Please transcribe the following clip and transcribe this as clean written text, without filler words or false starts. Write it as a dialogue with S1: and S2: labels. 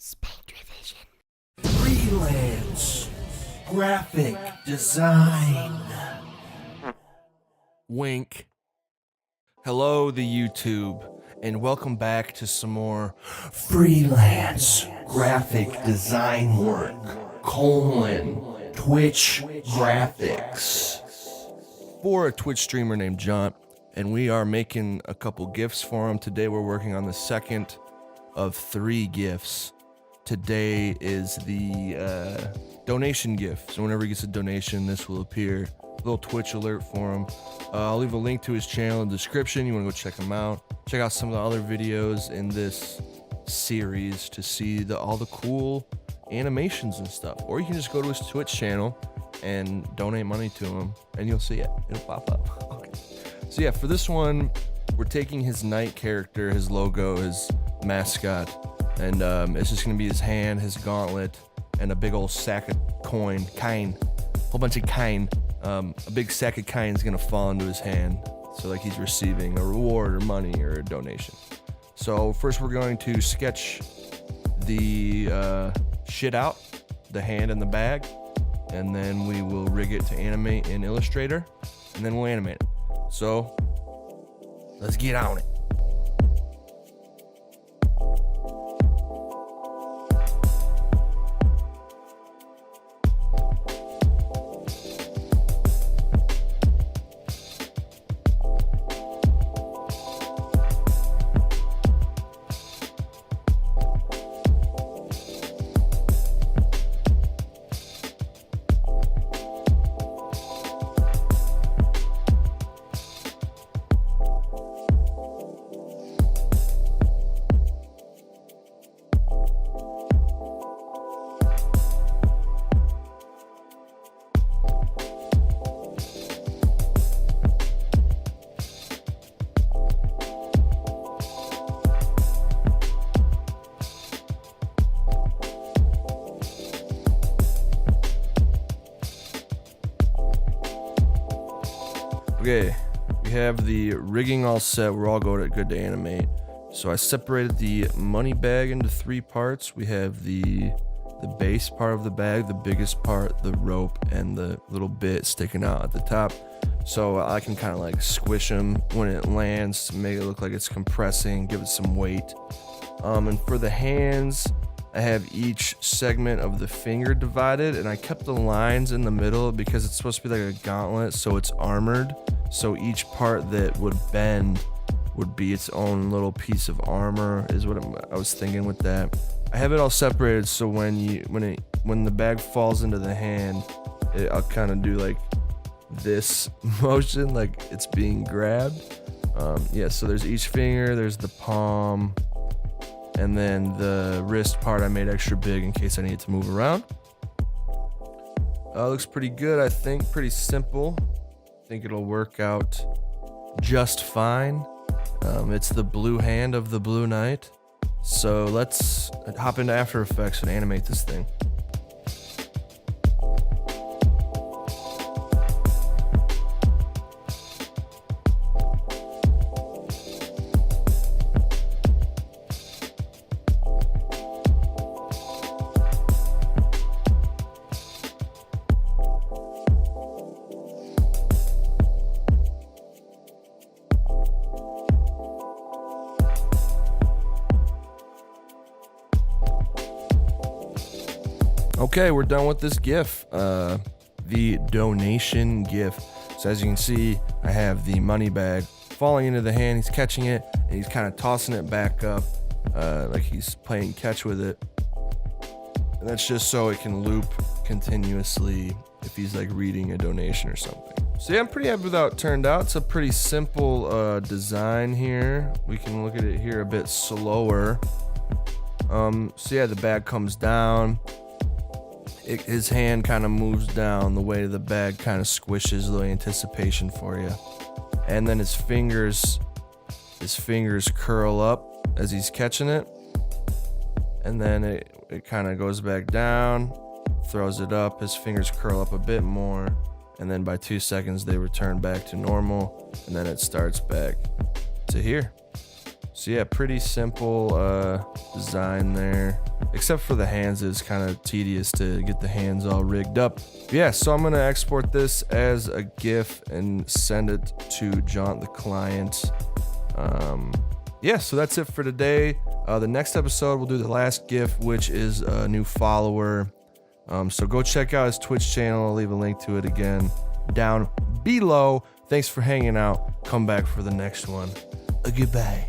S1: Spectre Vision.
S2: Freelance graphic design.
S3: Wink. Hello, the YouTube, and welcome back to some more
S2: Freelance graphic design work. Twitch graphics.
S3: for a Twitch streamer named John, and we are making a couple GIFs for him. Today we're working on the second of 3 GIFs. Today is the donation GIF, so whenever he gets a donation, this will appear. A little Twitch alert for him. I'll leave a link to his channel in the description. You want to go check him out. Check out some of the other videos in this series to see all the cool animations and stuff. Or you can just go to his Twitch channel and donate money to him, and you'll see it. It'll pop up. Okay. So yeah, for this one, we're taking his knight character, his logo, his mascot, and it's just gonna be his hand, his gauntlet, and a big old sack of coin, whole bunch of coin. A big sack of coin is gonna fall into his hand, so like he's receiving a reward or money or a donation. So first we're going to sketch the shit out, the hand and the bag, and then we will rig it to animate in Illustrator, and then we'll animate it. So let's get on it. Okay, we have the rigging all set. We're all good to animate. So I separated the money bag into 3 parts. We have the base part of the bag, the biggest part, the rope, and the little bit sticking out at the top. So I can kind of like squish them when it lands to make it look like it's compressing, give it some weight. And for the hands, I have each segment of the finger divided, and I kept the lines in the middle because it's supposed to be like a gauntlet, so it's armored. So each part that would bend would be its own little piece of armor, is what I was thinking with that. I have it all separated, so when the bag falls into the hand, I'll kind of do like this motion, like it's being grabbed. Yeah, so there's each finger, there's the palm, and then the wrist part I made extra big in case I need to move around. Looks pretty good, I think. Pretty simple. I think it'll work out just fine. It's the blue hand of the Blue Knight. So let's hop into After Effects and animate this thing. Okay, we're done with this GIF, the donation GIF. So as you can see, I have the money bag falling into the hand. He's catching it, and he's kind of tossing it back up, like he's playing catch with it. And that's just so it can loop continuously if he's like reading a donation or something. So yeah, I'm pretty happy with how it turned out. It's a pretty simple design here. We can look at it here a bit slower. So yeah, the bag comes down. His hand kind of moves down, the weight of the bag kind of squishes the anticipation for you, and then his fingers curl up as he's catching it, and then it kind of goes back down, throws it up, his fingers curl up a bit more, and then by 2 seconds they return back to normal, and then it starts back to here. So yeah, pretty simple design there. except for the hands. It's kind of tedious to get the hands all rigged up. Yeah, so I'm gonna export this as a GIF and send it to Jaunt, the client. Yeah, so that's it for today. The next episode, we'll do the last GIF, which is a new follower. So go check out his Twitch channel. I'll leave a link to it again down below. Thanks for hanging out. Come back for the next one. Goodbye.